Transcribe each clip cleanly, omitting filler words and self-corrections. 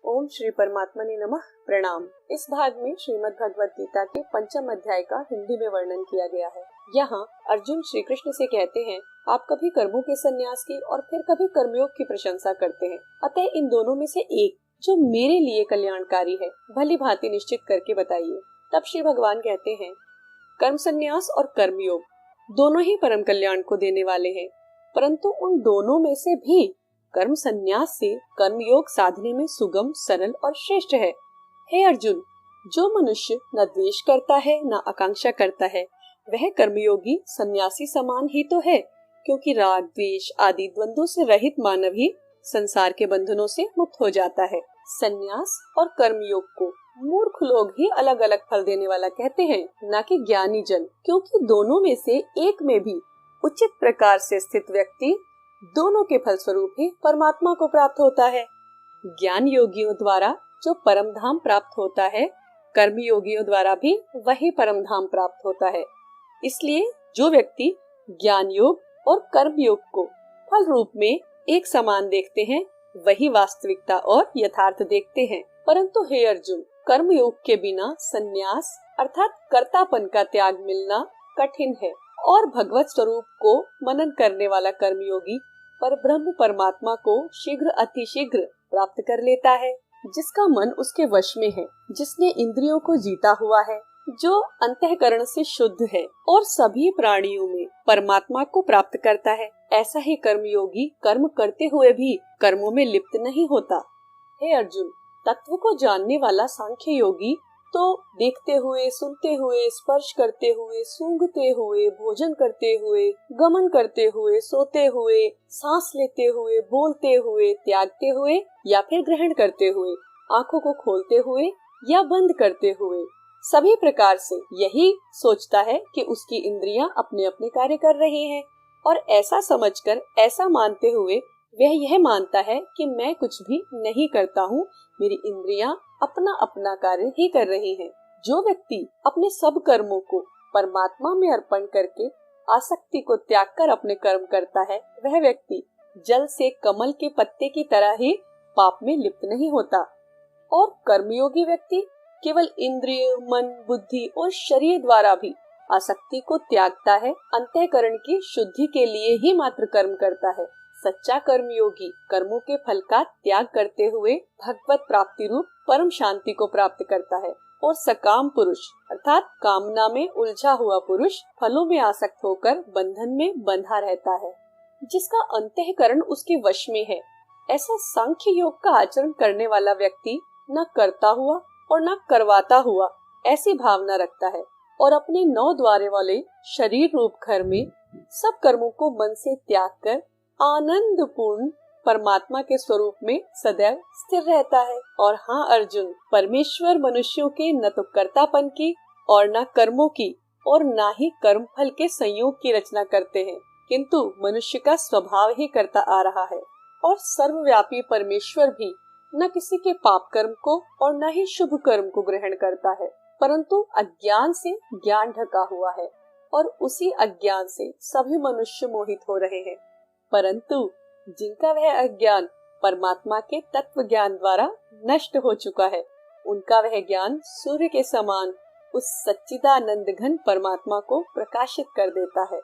ओम श्री परमात्मने नमः। प्रणाम। इस भाग में श्रीमद् भगवत गीता के 5वें अध्याय का हिंदी में वर्णन किया गया है। यहाँ अर्जुन श्री कृष्ण से कहते हैं, आप कभी कर्मों के संन्यास की और फिर कभी कर्मयोग की प्रशंसा करते हैं, अतः इन दोनों में से एक जो मेरे लिए कल्याणकारी है भली भांति निश्चित करके बताइए। तब श्री भगवान कहते हैं, कर्म संन्यास और कर्मयोग दोनों ही परम कल्याण को देने वाले हैं, परंतु उन दोनों में से भी कर्म संन्यास से कर्मयोग साधने में सुगम, सरल और श्रेष्ठ है। हे अर्जुन, जो मनुष्य न द्वेष करता है न आकांक्षा करता है, वह कर्मयोगी सन्यासी समान ही तो है, क्योंकि राग द्वेष आदि द्वंद्वों से रहित मानव ही संसार के बंधनों से मुक्त हो जाता है। संन्यास और कर्मयोग को मूर्ख लोग ही अलग अलग फल देने वाला कहते हैं, न कि ज्ञानी जन, क्योंकि दोनों में से एक में भी उचित प्रकार से स्थित व्यक्ति दोनों के फल स्वरूप ही परमात्मा को प्राप्त होता है। ज्ञान योगियों द्वारा जो परम धाम प्राप्त होता है, कर्म योगियों द्वारा भी वही परम धाम प्राप्त होता है। इसलिए जो व्यक्ति ज्ञान योग और कर्म योग को फल रूप में एक समान देखते हैं, वही वास्तविकता और यथार्थ देखते हैं। परंतु हे अर्जुन, कर्म योग के बिना संन्यास अर्थात कर्तापन का त्याग मिलना कठिन है, और भगवत स्वरूप को मनन करने वाला कर्मयोगी पर ब्रह्म परमात्मा को शीघ्र अतिशीघ्र प्राप्त कर लेता है। जिसका मन उसके वश में है, जिसने इंद्रियों को जीता हुआ है, जो अंतःकरण से शुद्ध है और सभी प्राणियों में परमात्मा को प्राप्त करता है, ऐसा ही कर्मयोगी कर्म करते हुए भी कर्मों में लिप्त नहीं होता। हे अर्जुन, तत्व को जानने वाला सांख्य योगी तो देखते हुए, सुनते हुए, स्पर्श करते हुए, सूंघते हुए, भोजन करते हुए, गमन करते हुए, सोते हुए, सांस लेते हुए, बोलते हुए, त्यागते हुए या फिर ग्रहण करते हुए, आंखों को खोलते हुए या बंद करते हुए, सभी प्रकार से यही सोचता है कि उसकी इंद्रियां अपने अपने कार्य कर रही हैं, और ऐसा समझकर, ऐसा मानते हुए वह यह मानता है कि मैं कुछ भी नहीं करता हूँ, मेरी इंद्रियां अपना अपना कार्य ही कर रही हैं। जो व्यक्ति अपने सब कर्मों को परमात्मा में अर्पण करके आसक्ति को त्याग कर अपने कर्म करता है, वह व्यक्ति जल से कमल के पत्ते की तरह ही पाप में लिप्त नहीं होता। और कर्मयोगी व्यक्ति केवल इंद्रिय, मन, बुद्धि और शरीर द्वारा भी आसक्ति को त्यागता है, अंतःकरण की शुद्धि के लिए ही मात्र कर्म करता है। सच्चा कर्मयोगी कर्मों के फल का त्याग करते हुए भगवत प्राप्ति रूप परम शांति को प्राप्त करता है, और सकाम पुरुष अर्थात कामना में उलझा हुआ पुरुष फलों में आसक्त होकर बंधन में बंधा रहता है, जिसका अंतःकरण उसके वश में है। ऐसा सांख्य योग का आचरण करने वाला व्यक्ति न करता हुआ और न करवाता हुआ ऐसी भावना रखता है, और अपने 9 द्वारे वाले शरीर रूप घर में सब कर्मों को मन से त्याग कर आनंद पूर्ण परमात्मा के स्वरूप में सदैव स्थिर रहता है। और हाँ अर्जुन, परमेश्वर मनुष्यों के न तो कर्तापन की और न कर्मों की और न ही कर्म फल के संयोग की रचना करते हैं, किंतु मनुष्य का स्वभाव ही करता आ रहा है। और सर्वव्यापी परमेश्वर भी न किसी के पाप कर्म को और न ही शुभ कर्म को ग्रहण करता है, परंतु अज्ञान से ज्ञान ढका हुआ है, और उसी अज्ञान से सभी मनुष्य मोहित हो रहे हैं। परंतु जिनका वह अज्ञान परमात्मा के तत्व ज्ञान द्वारा नष्ट हो चुका है, उनका वह ज्ञान सूर्य के समान उस सच्चिदानंद घन परमात्मा को प्रकाशित कर देता है।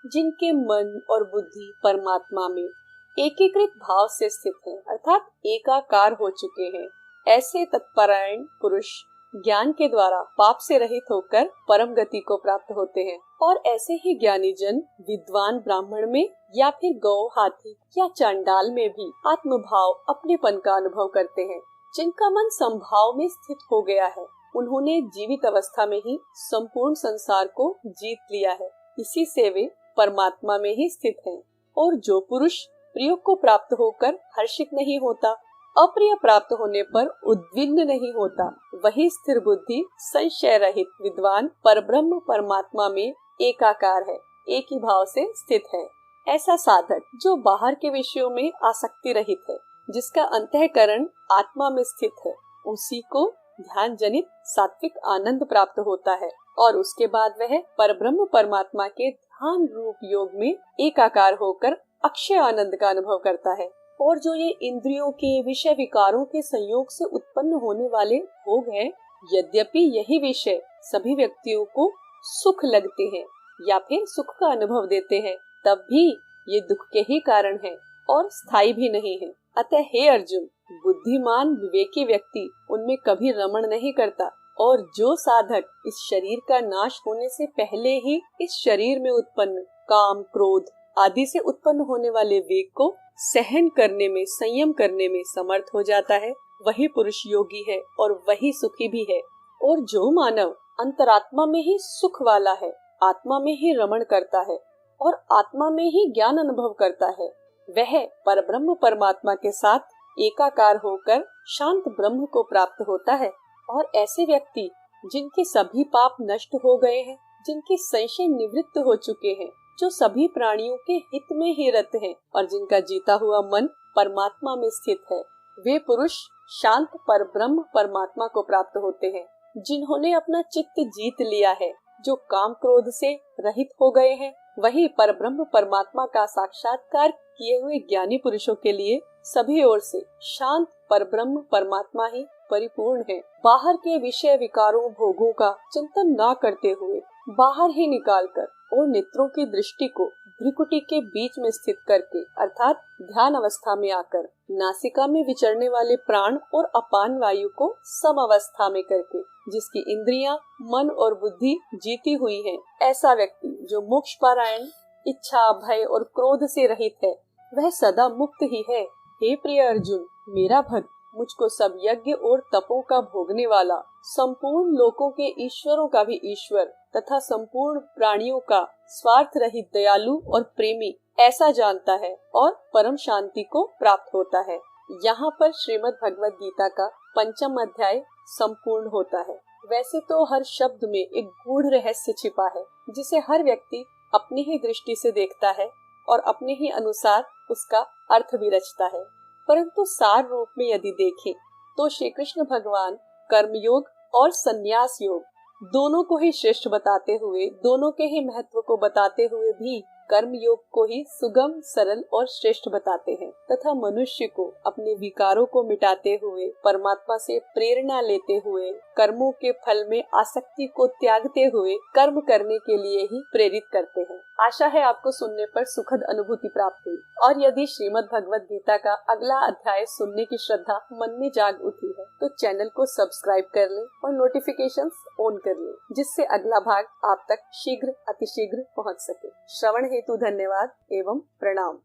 जिनके मन और बुद्धि परमात्मा में एकीकृत भाव से स्थित हैं, अर्थात एकाकार हो चुके हैं, ऐसे तत्परायण पुरुष ज्ञान के द्वारा पाप से रहित होकर परम गति को प्राप्त होते हैं। और ऐसे ही ज्ञानी जन विद्वान ब्राह्मण में या फिर गौ, हाथी या चांडाल में भी आत्मभाव अपनेपन का अनुभव करते हैं। जिनका मन संभाव में स्थित हो गया है, उन्होंने जीवित अवस्था में ही संपूर्ण संसार को जीत लिया है, इसी से वे परमात्मा में ही स्थित हैं। और जो पुरुष प्रिय को प्राप्त होकर हर्षित नहीं होता, अप्रिय प्राप्त होने पर उद्विग्न नहीं होता, वही स्थिर बुद्धि संशय रहित विद्वान परब्रह्म परमात्मा में एकाकार है, एक ही भाव से स्थित है। ऐसा साधक जो बाहर के विषयों में आसक्ति रहित है, जिसका अंतःकरण आत्मा में स्थित है, उसी को ध्यान जनित सात्विक आनंद प्राप्त होता है, और उसके बाद वह परब्रह्म परमात्मा के ध्यान रूप योग में एकाकार होकर अक्षय आनंद का अनुभव करता है। और जो ये इंद्रियों के विषय विकारों के संयोग से उत्पन्न होने वाले भोग हैं, यद्यपि यही विषय सभी व्यक्तियों को सुख लगते हैं या फिर सुख का अनुभव देते हैं, तब भी ये दुख के ही कारण हैं और स्थायी भी नहीं है। अतः हे अर्जुन, बुद्धिमान विवेकी व्यक्ति उनमें कभी रमण नहीं करता, और जो साधक इस शरीर का नाश होने से पहले ही इस शरीर में उत्पन्न काम, क्रोध आदि से उत्पन्न होने वाले वेग को सहन करने में, संयम करने में समर्थ हो जाता है, वही पुरुष योगी है और वही सुखी भी है। और जो मानव अंतरात्मा में ही सुख वाला है, आत्मा में ही रमण करता है और आत्मा में ही ज्ञान अनुभव करता है, वह परब्रह्म परमात्मा के साथ एकाकार होकर शांत ब्रह्म को प्राप्त होता है। और ऐसे व्यक्ति जिनके सभी पाप नष्ट हो गए हैं, जिनके संशय निवृत्त हो चुके हैं, जो सभी प्राणियों के हित में ही रत हैं और जिनका जीता हुआ मन परमात्मा में स्थित है, वे पुरुष शांत परब्रह्म परमात्मा को प्राप्त होते हैं। जिन्होंने अपना चित्त जीत लिया है, जो काम क्रोध से रहित हो गए हैं, वही परब्रह्म परमात्मा का साक्षात्कार किए हुए ज्ञानी पुरुषों के लिए सभी ओर से शांत परब्रह्म परमात्मा ही परिपूर्ण है। बाहर के विषय विकारों भोगों का चिंतन न करते हुए बाहर ही निकालकर और नेत्रों की दृष्टि को भ्रिकुटी के बीच में स्थित करके, अर्थात ध्यान अवस्था में आकर नासिका में विचरने वाले प्राण और अपान वायु को सम अवस्था में करके, जिसकी इंद्रियां, मन और बुद्धि जीती हुई हैं, ऐसा व्यक्ति जो मोक्ष पारायण, इच्छा, भय और क्रोध से रहित है, वह सदा मुक्त ही है। हे प्रिय अर्जुन, मेरा भक्त, मुझको सब यज्ञ और तपों का भोगने वाला, संपूर्ण लोकों के ईश्वरों का भी ईश्वर तथा संपूर्ण प्राणियों का स्वार्थ रहित दयालु और प्रेमी ऐसा जानता है और परम शांति को प्राप्त होता है। यहाँ पर श्रीमद् भगवद गीता का 5वां अध्याय संपूर्ण होता है। वैसे तो हर शब्द में एक गूढ़ रहस्य छिपा है, जिसे हर व्यक्ति अपनी ही दृष्टि से देखता है और अपने ही अनुसार उसका अर्थ भी रचता है। परंतु सार रूप में यदि देखें तो श्री कृष्ण भगवान कर्मयोग और संन्यास योग दोनों को ही श्रेष्ठ बताते हुए, दोनों के ही महत्व को बताते हुए भी कर्म योग को ही सुगम, सरल और श्रेष्ठ बताते हैं तथा मनुष्य को अपने विकारों को मिटाते हुए, परमात्मा से प्रेरणा लेते हुए, कर्मों के फल में आसक्ति को त्यागते हुए कर्म करने के लिए ही प्रेरित करते हैं। आशा है आपको सुनने पर सुखद अनुभूति प्राप्त हुई, और यदि श्रीमद् भगवद गीता का अगला अध्याय सुनने की श्रद्धा मन में जाग उठी है तो चैनल को सब्सक्राइब कर लें और नोटिफिकेशंस ऑन कर लें, जिससे अगला भाग आप तक शीघ्र अतिशीघ्र पहुंच सके। श्रवण हेतु धन्यवाद एवं प्रणाम।